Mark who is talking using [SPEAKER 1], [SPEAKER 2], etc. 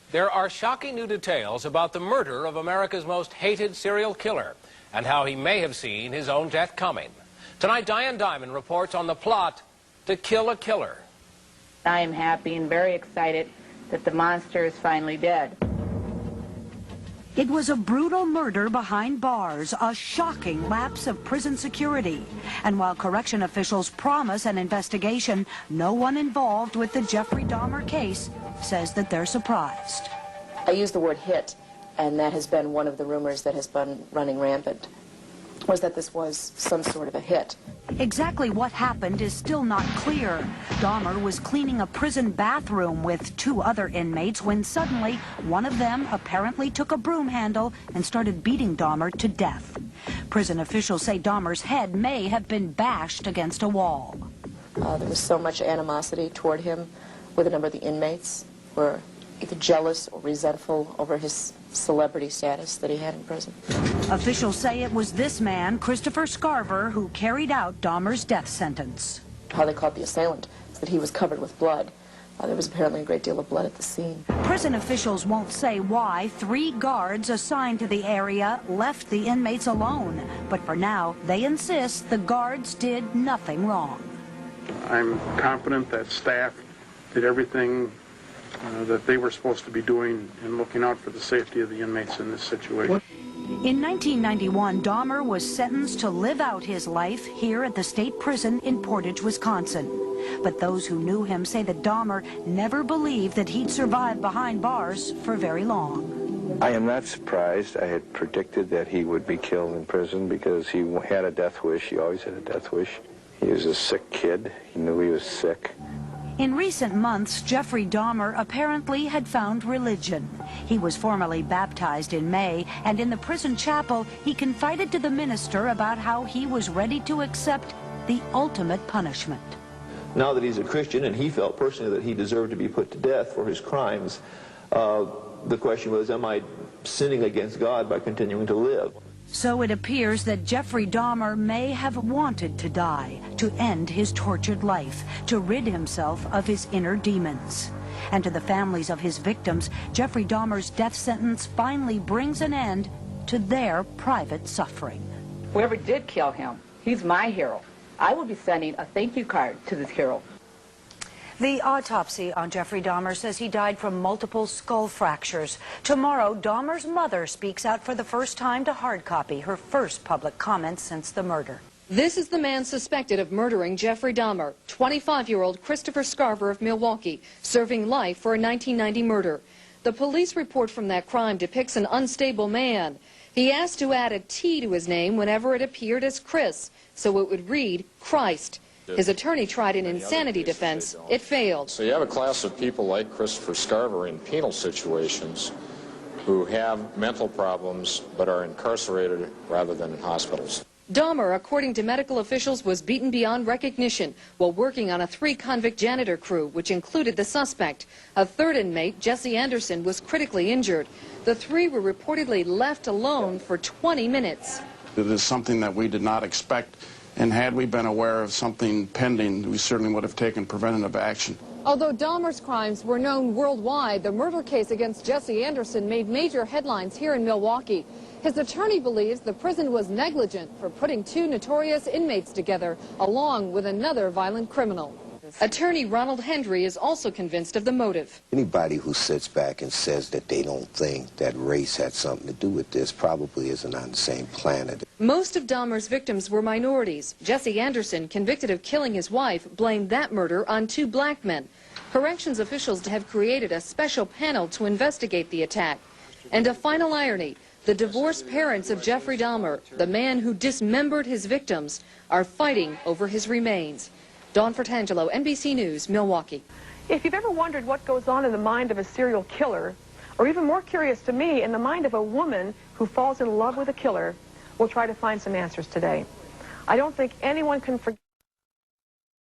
[SPEAKER 1] There are shocking new details about the murder of America's most hated serial killer and how he may have seen his own death coming. Tonight, Diane Diamond reports on the plot to kill a killer.
[SPEAKER 2] I am happy and very excited that the monster is finally dead.
[SPEAKER 3] It was a brutal murder behind bars, a shocking lapse of prison security. And while correction officials promise an investigation, no one involved with the Jeffrey Dahmer case says that they're surprised.
[SPEAKER 4] I use the word hit, and that has been one of the rumors that has been running rampant, was that this was some sort of a hit.
[SPEAKER 3] Exactly what happened is still not clear. Dahmer was cleaning a prison bathroom with 2 other inmates when suddenly one of them apparently took a broom handle and started beating Dahmer to death. Prison officials say Dahmer's head may have been bashed against a wall.
[SPEAKER 4] There was so much animosity toward him with a number of the inmates who were either jealous or resentful over his celebrity status that he had in prison.
[SPEAKER 3] Officials say it was this man, Christopher Scarver, who carried out Dahmer's death sentence.
[SPEAKER 4] How they caught the assailant is that he was covered with blood. There was apparently a great deal of blood at the scene.
[SPEAKER 3] Prison officials won't say why 3 guards assigned to the area left the inmates alone. But for now, they insist the guards did nothing wrong.
[SPEAKER 5] I'm confident that staff did everything that they were supposed to be doing in looking out for the safety of the inmates in this situation.
[SPEAKER 3] In 1991, Dahmer was sentenced to live out his life here at the state prison in Portage, Wisconsin. But those who knew him say that Dahmer never believed that he'd survive behind bars for very long.
[SPEAKER 6] I am not surprised. I had predicted that he would be killed in prison because he had a death wish. He always had a death wish. He was a sick kid. He knew he was sick.
[SPEAKER 3] In recent months, Jeffrey Dahmer apparently had found religion. He was formally baptized in May, and in the prison chapel, he confided to the minister about how he was ready to accept the ultimate punishment.
[SPEAKER 7] Now that he's a Christian, and he felt personally that he deserved to be put to death for his crimes, the question was, am I sinning against God by continuing to live?
[SPEAKER 3] So it appears that Jeffrey Dahmer may have wanted to die, to end his tortured life, to rid himself of his inner demons. And to the families of his victims, Jeffrey Dahmer's death sentence finally brings an end to their private suffering.
[SPEAKER 2] Whoever did kill him, he's my hero. I will be sending a thank you card to this hero.
[SPEAKER 3] The autopsy on Jeffrey Dahmer says he died from multiple skull fractures. Tomorrow, Dahmer's mother speaks out for the first time to Hard Copy, her first public comment since the murder.
[SPEAKER 8] This is the man suspected of murdering Jeffrey Dahmer, 25-year-old Christopher Scarver of Milwaukee, serving life for a 1990 murder. The police report from that crime depicts an unstable man. He asked to add a T to his name whenever it appeared as Chris, so it would read Christ. His attorney tried an insanity defense. It failed.
[SPEAKER 9] So you have a class of people like Christopher Scarver in penal situations who have mental problems but are incarcerated rather than in hospitals.
[SPEAKER 8] Dahmer, according to medical officials, was beaten beyond recognition while working on a 3-convict janitor crew, which included the suspect. A 3rd inmate, Jesse Anderson, was critically injured. The 3 were reportedly left alone for 20 minutes.
[SPEAKER 5] It is something that we did not expect. And had we been aware of something pending, we certainly would have taken preventative action.
[SPEAKER 8] Although Dahmer's crimes were known worldwide, the murder case against Jesse Anderson made major headlines here in Milwaukee. His attorney believes the prison was negligent for putting 2 notorious inmates together, along with another violent criminal. Attorney Ronald Hendry is also convinced of the motive.
[SPEAKER 10] Anybody who sits back and says that they don't think that race had something to do with this probably isn't on the same planet.
[SPEAKER 8] Most of Dahmer's victims were minorities. Jesse Anderson, convicted of killing his wife, blamed that murder on 2 black men. Corrections officials have created a special panel to investigate the attack. And a final irony, the divorced parents of Jeffrey Dahmer, the man who dismembered his victims, are fighting over his remains. Dawn Fratangelo, NBC News, Milwaukee.
[SPEAKER 11] If you've ever wondered what goes on in the mind of a serial killer, or even more curious to me, in the mind of a woman who falls in love with a killer, we'll try to find some answers today. I don't think anyone can forget